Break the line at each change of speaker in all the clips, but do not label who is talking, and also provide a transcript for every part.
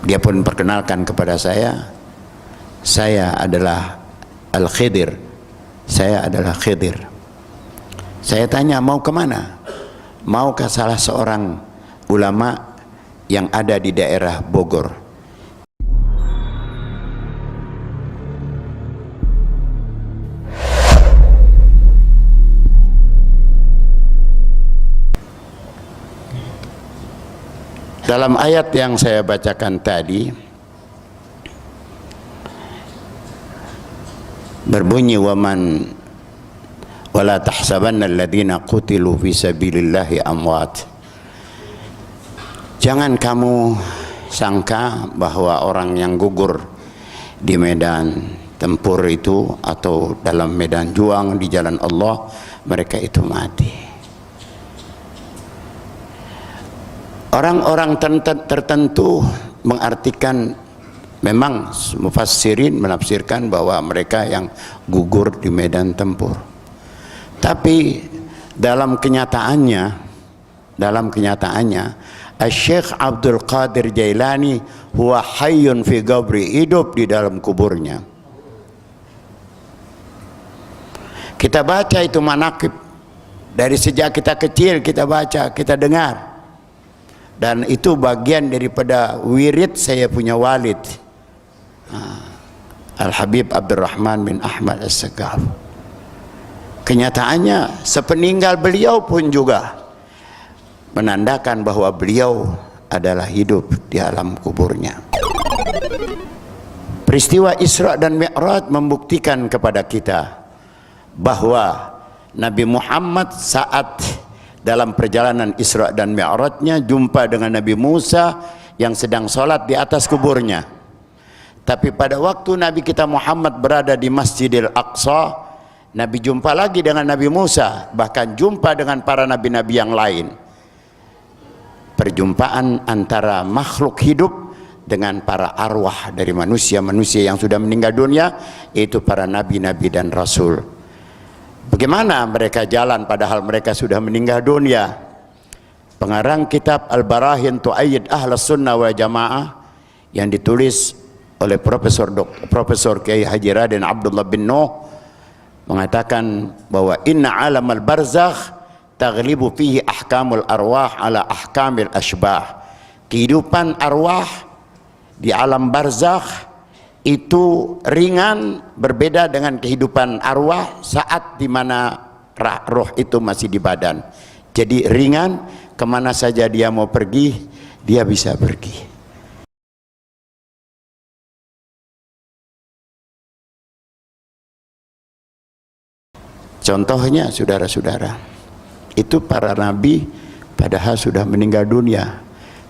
Dia pun perkenalkan kepada saya adalah Al-Khidir, saya adalah Khidir. Saya tanya, mau kemana? Mau ke salah seorang ulama yang ada di daerah Bogor. Dalam ayat yang saya bacakan tadi berbunyi, waman wala tahsabanna alladhina qutilu fi sabilillahi amwat. Jangan kamu sangka bahwa orang yang gugur di medan tempur itu atau dalam medan juang di jalan Allah, mereka itu mati. Orang-orang tertentu mengartikan, memang mufassirin menafsirkan bahwa mereka yang gugur di medan tempur. Tapi dalam kenyataannya Syekh Abdul Qadir Jailani huwa hayyun fi qabri, hidup di dalam kuburnya. Kita baca itu manaqib dari sejak kita kecil, kita baca, kita dengar. Dan itu bagian daripada wirid saya punya walid, Al-Habib Abdurrahman bin Ahmad As-Sagaf. Kenyataannya sepeninggal beliau pun juga menandakan bahwa beliau adalah hidup di alam kuburnya. Peristiwa Isra dan Mi'raj membuktikan kepada kita bahwa Nabi Muhammad saat dalam perjalanan Isra dan Mi'rajnya jumpa dengan Nabi Musa yang sedang sholat di atas kuburnya. Tapi pada waktu Nabi kita Muhammad berada di Masjidil Aqsa, Nabi jumpa lagi dengan Nabi Musa, bahkan jumpa dengan para nabi-nabi yang lain. Perjumpaan antara makhluk hidup dengan para arwah dari manusia-manusia yang sudah meninggal dunia, yaitu para nabi-nabi dan rasul. Bagaimana mereka jalan padahal mereka sudah meninggal dunia? Pengarang kitab Al-Barahin Tu'ayyid Ahlus Sunnah wal Jamaah yang ditulis oleh Profesor Kiai Haji Raden Abdullah bin Nuh mengatakan bahwa inna alamal barzakh taghlibu fihi ahkamul arwah ala ahkamil ashbah. Kehidupan arwah di alam barzakh itu ringan, berbeda dengan kehidupan arwah saat dimana roh itu masih di badan. Jadi ringan, kemana saja dia mau pergi, dia bisa pergi. Contohnya saudara-saudara, itu para nabi padahal sudah meninggal dunia,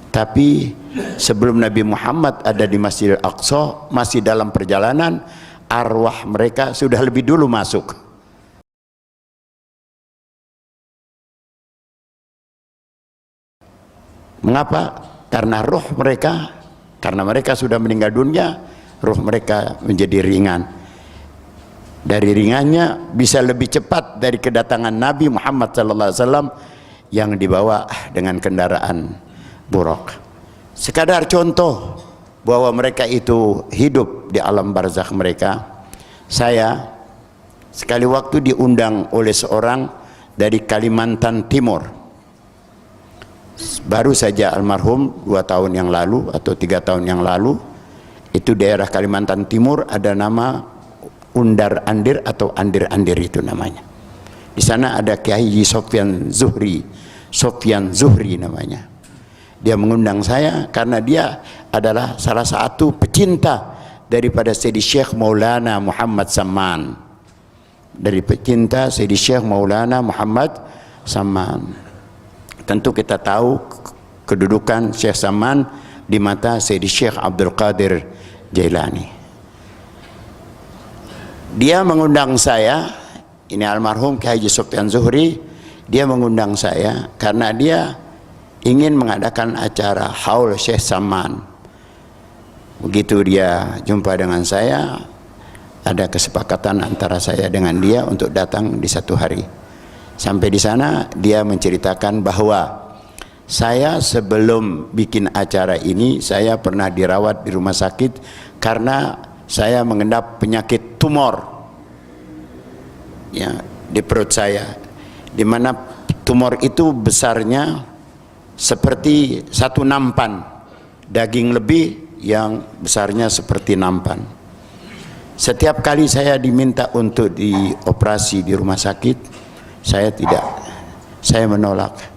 tapi sebelum Nabi Muhammad ada di Masjidil Aqsa, masih dalam perjalanan, arwah mereka sudah lebih dulu masuk. Mengapa? Karena roh mereka, karena mereka sudah meninggal dunia, roh mereka menjadi ringan. Dari ringannya bisa lebih cepat dari kedatangan Nabi Muhammad SAW yang dibawa dengan kendaraan buruk. Sekadar contoh bahwa mereka itu hidup di alam barzakh mereka. Saya sekali waktu diundang oleh seorang dari Kalimantan Timur. Baru saja almarhum 2 tahun yang lalu atau 3 tahun yang lalu, itu daerah Kalimantan Timur ada nama Undar Andir atau Andir Andir itu namanya. Di sana ada Kiai Sofyan Zuhri namanya. Dia mengundang saya karena dia adalah salah satu pecinta daripada Sayyidi Syekh Maulana Muhammad Samman. Dari pecinta Sayyidi Syekh Maulana Muhammad Samman. Tentu kita tahu kedudukan Syekh Samman di mata Sayyidi Syekh Abdul Qadir Jailani. Dia mengundang saya, ini almarhum Kiai Sofyan Zuhri, dia mengundang saya karena dia ingin mengadakan acara haul Syekh Samman. Begitu dia jumpa dengan saya, ada kesepakatan antara saya dengan dia untuk datang di satu hari. Sampai di sana dia menceritakan bahwa Saya sebelum bikin acara ini, saya pernah dirawat di rumah sakit karena saya mengendap penyakit tumor ya, di perut saya, di mana tumor itu besarnya seperti satu nampan, daging lebih yang besarnya seperti nampan. Setiap kali saya diminta untuk dioperasi di rumah sakit, saya tidak, saya menolak.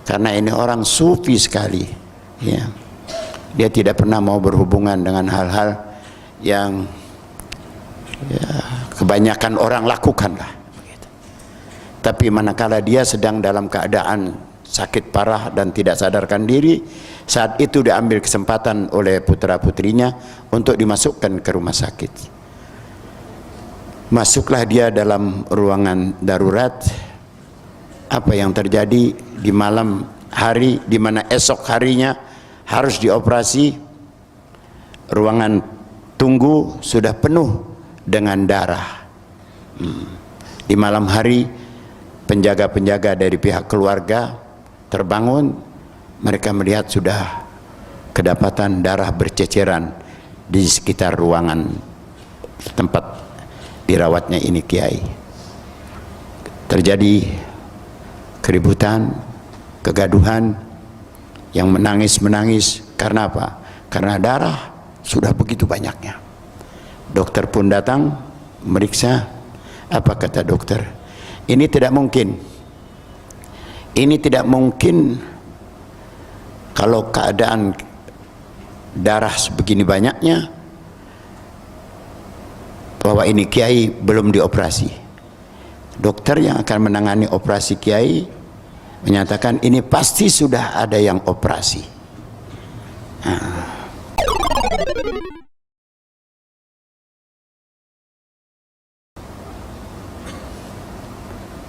Karena ini orang sufi sekali, ya. Dia tidak pernah mau berhubungan dengan hal-hal yang ya, kebanyakan orang lakukan lah. Tapi manakala dia sedang dalam keadaan sakit parah dan tidak sadarkan diri, saat itu diambil kesempatan oleh putra-putrinya untuk dimasukkan ke rumah sakit. Masuklah dia dalam ruangan darurat. Apa yang terjadi di malam hari di mana esok harinya harus dioperasi, ruangan tunggu sudah penuh dengan darah. Di malam hari penjaga-penjaga dari pihak keluarga terbangun, mereka melihat sudah kedapatan darah berceceran di sekitar ruangan tempat dirawatnya ini kiai. Terjadi keributan, kegaduhan, yang menangis-menangis. Karena apa? Karena darah sudah begitu banyaknya. Dokter pun datang meriksa. Apa kata dokter? Ini tidak mungkin. Ini tidak mungkin kalau keadaan darah sebegini banyaknya bahwa ini kiai belum dioperasi. Dokter yang akan menangani operasi kiai menyatakan ini pasti sudah ada yang operasi.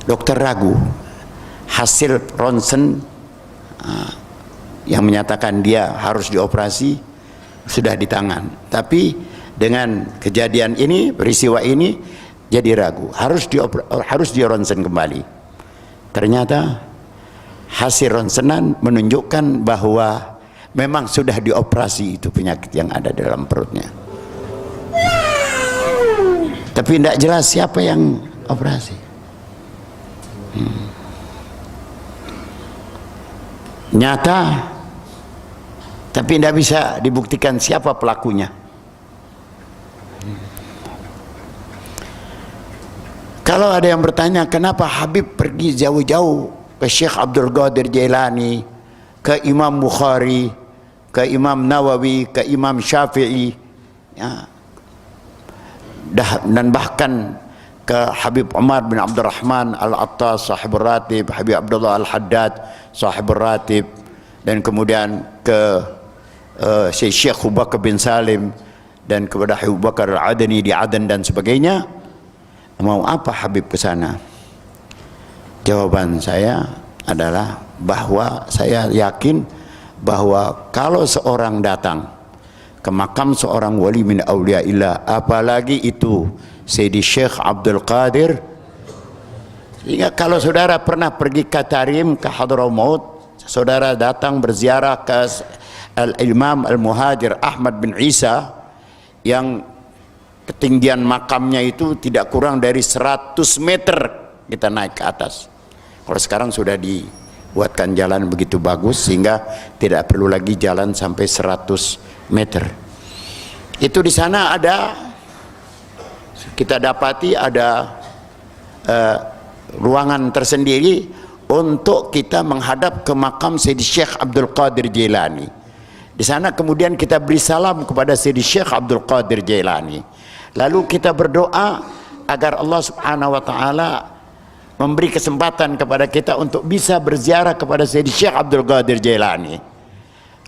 Dokter ragu. Hasil ronsen yang menyatakan dia harus dioperasi sudah di tangan. Tapi dengan kejadian ini, peristiwa ini, jadi ragu. Harus dironsen kembali. Ternyata hasil ronsenan menunjukkan bahwa memang sudah dioperasi itu penyakit yang ada dalam perutnya. Tapi tidak jelas siapa yang operasi. Nyata, tapi tidak bisa dibuktikan siapa pelakunya. Kalau ada yang bertanya kenapa Habib pergi jauh-jauh ke Syekh Abdul Qadir Jailani, ke Imam Bukhari, ke Imam Nawawi, ke Imam Syafi'i, ya, dan bahkan ke Habib Umar bin Abdurrahman Al-Attas sahibur ratib, Habib Abdullah Al-Haddad sahibur ratib, dan kemudian ke Syekh Abu Bakar bin Salim dan kepada Abu Bakar Al-Adani di Aden dan sebagainya. Mau apa Habib ke sana? Jawaban saya adalah bahwa saya yakin bahwa kalau seorang datang ke makam seorang wali min auliyaillah, apalagi itu Sayyidi Syekh Abdul Qadir, sehingga kalau saudara pernah pergi ke Tarim, ke Hadramaut, saudara datang berziarah ke Al-Imam Al-Muhajir Ahmad bin Isa yang ketinggian makamnya itu tidak kurang dari 100 meter kita naik ke atas. Kalau sekarang sudah dibuatkan jalan begitu bagus sehingga tidak perlu lagi jalan sampai 100 meter. Itu di sana ada, kita dapati ada ruangan tersendiri untuk kita menghadap ke makam Sayyidi Syekh Abdul Qadir Jailani. Di sana kemudian kita beri salam kepada Sayyidi Syekh Abdul Qadir Jailani. Lalu kita berdoa agar Allah Subhanahu wa taala memberi kesempatan kepada kita untuk bisa berziarah kepada Sayyidi Syekh Abdul Qadir Jailani.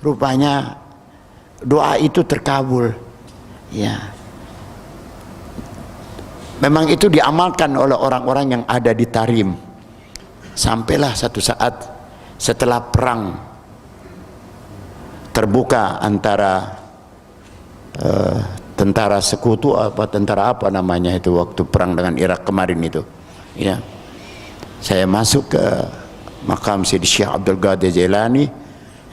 Rupanya doa itu terkabul. Ya. Memang itu diamalkan oleh orang-orang yang ada di Tarim. Sampailah satu saat setelah perang terbuka antara tentara sekutu tentara apa namanya itu waktu perang dengan Irak kemarin itu, ya. Saya masuk ke makam Sayyidi Syekh Abdul Qadir Jailani.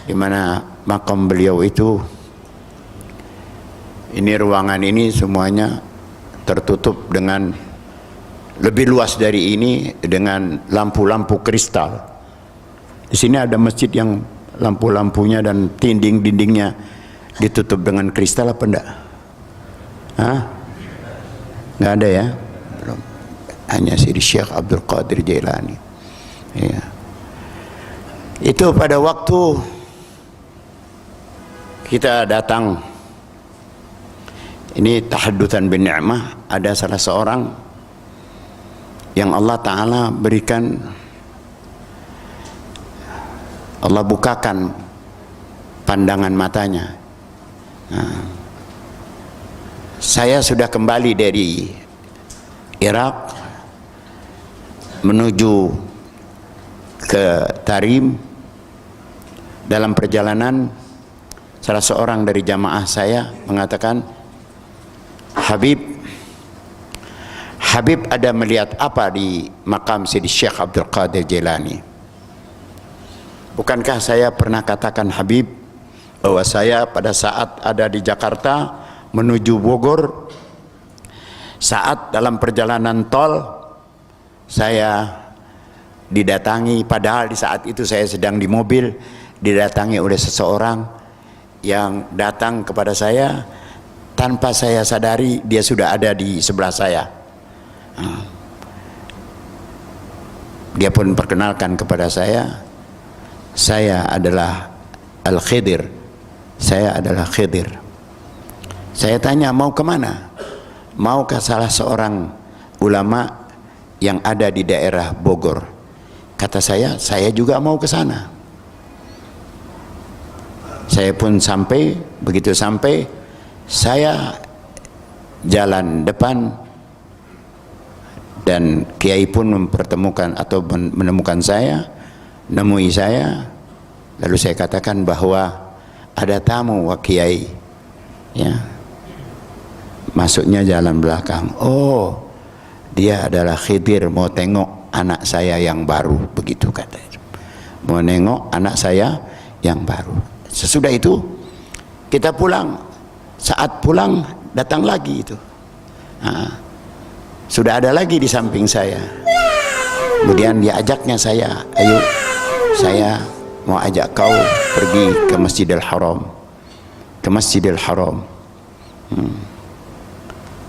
di mana makam beliau itu. Ini ruangan ini semuanya tertutup dengan lebih luas dari ini dengan lampu-lampu kristal. Di sini ada masjid yang lampu-lampunya dan dinding-dindingnya ditutup dengan kristal apa enggak? Hah? Nggak ada ya? Belum. Hanya Sidi Syekh Abdul Qadir Jailani. Ya. Itu pada waktu kita datang, ini tahaddutan bin ni'mah, ada salah seorang yang Allah Ta'ala berikan, Allah bukakan pandangan matanya. Nah, saya sudah kembali dari Irak menuju ke Tarim. Dalam perjalanan salah seorang dari jamaah saya mengatakan, Habib ada melihat apa di makam Sidi Syekh Abdul Qadir Jailani? Bukankah saya pernah katakan Habib bahwa saya pada saat ada di Jakarta menuju Bogor, saat dalam perjalanan tol saya didatangi, padahal di saat itu saya sedang di mobil, didatangi oleh seseorang yang datang kepada saya tanpa saya sadari dia sudah ada di sebelah saya. Dia pun perkenalkan kepada saya adalah Al-Khidir, saya adalah Khidir. Saya tanya, mau kemana? Mau ke salah seorang ulama yang ada di daerah Bogor. Kata saya juga mau ke sana. Saya pun sampai, begitu sampai, saya jalan depan dan kiai pun mempertemukan atau menemukan saya, nemui saya, lalu saya katakan bahwa ada tamu wak kiai, ya, masuknya jalan belakang. Oh, dia adalah Khidir, mau tengok anak saya yang baru, begitu katanya. Mau nengok anak saya yang baru. Sesudah itu kita pulang. Saat pulang datang lagi itu. Sudah ada lagi di samping saya. Kemudian dia ajaknya saya, ayo saya mau ajak kau pergi ke Masjidil Haram. Ke Masjidil Haram.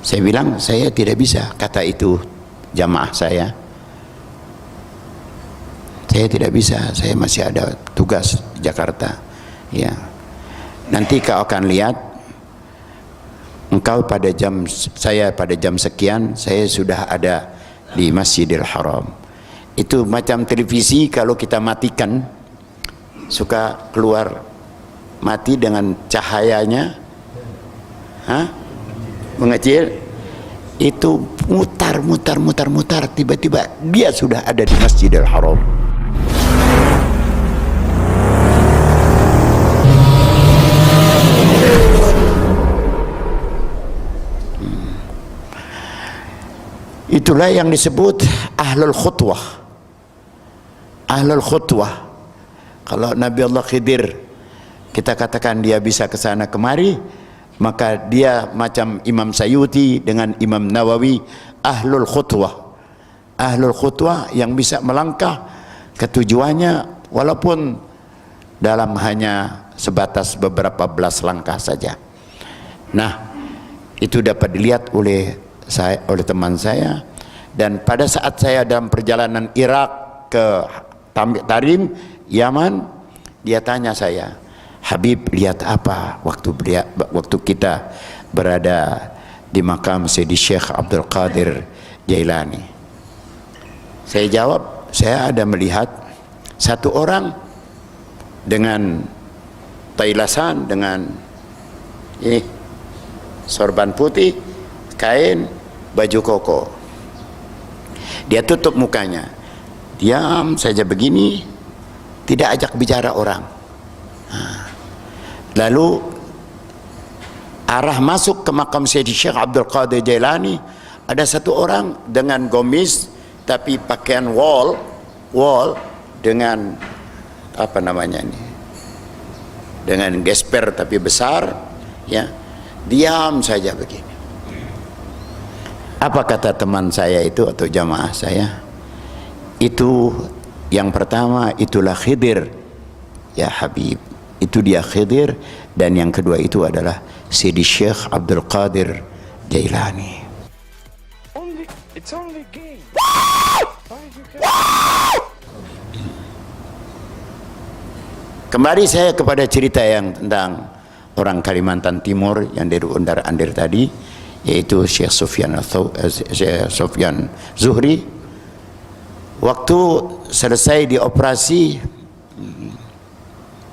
Saya bilang saya tidak bisa, kata itu jamaah saya. Saya tidak bisa, saya masih ada tugas di Jakarta. Ya. Nanti kau akan lihat, engkau pada jam, saya pada jam sekian saya sudah ada di Masjidil Haram. Itu macam televisi kalau kita matikan suka keluar mati dengan cahayanya, mengecil, itu mutar, tiba-tiba dia sudah ada di Masjidil Haram. Itulah yang disebut ahlul khutwah. Ahlul khutwah. Kalau Nabi Allah Khidir kita katakan dia bisa ke sana kemari, maka dia macam Imam Sayuti dengan Imam Nawawi, ahlul khutwah. Ahlul khutwah yang bisa melangkah ke tujuannya walaupun dalam hanya sebatas beberapa belas langkah saja. Nah, itu dapat dilihat oleh teman saya. Dan pada saat saya dalam perjalanan Irak ke Tarim, Yaman, dia tanya saya, Habib lihat apa waktu kita berada di makam Sidi Syekh Abdul Qadir Jailani? Saya jawab, saya ada melihat satu orang dengan tailasan, dengan ini sorban putih, kain, baju koko. Dia tutup mukanya, diam saja begini, tidak ajak bicara orang. Lalu arah masuk ke makam Syedi Syekh Abdul Qadir Jailani, ada satu orang dengan gomis tapi pakaian wall dengan apa namanya ini, dengan gesper tapi besar, ya, diam saja begini. Apa kata teman saya itu atau jamaah saya? Itu yang pertama, itulah Khidir ya Habib, itu dia Khidir. Dan yang kedua itu adalah Sidi Syekh Abdul Qadir Jailani.
It's only game.
Kembali saya kepada cerita yang tentang orang Kalimantan Timur yang dari undar-andir tadi, yaitu Syekh Sufyan Zuhri. Waktu selesai dioperasi,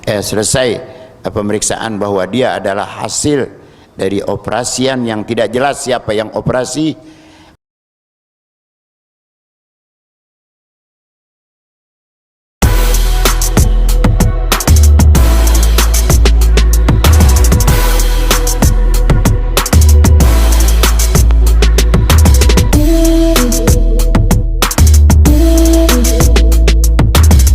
selesai pemeriksaan bahwa dia adalah hasil dari operasian yang tidak jelas siapa yang operasi,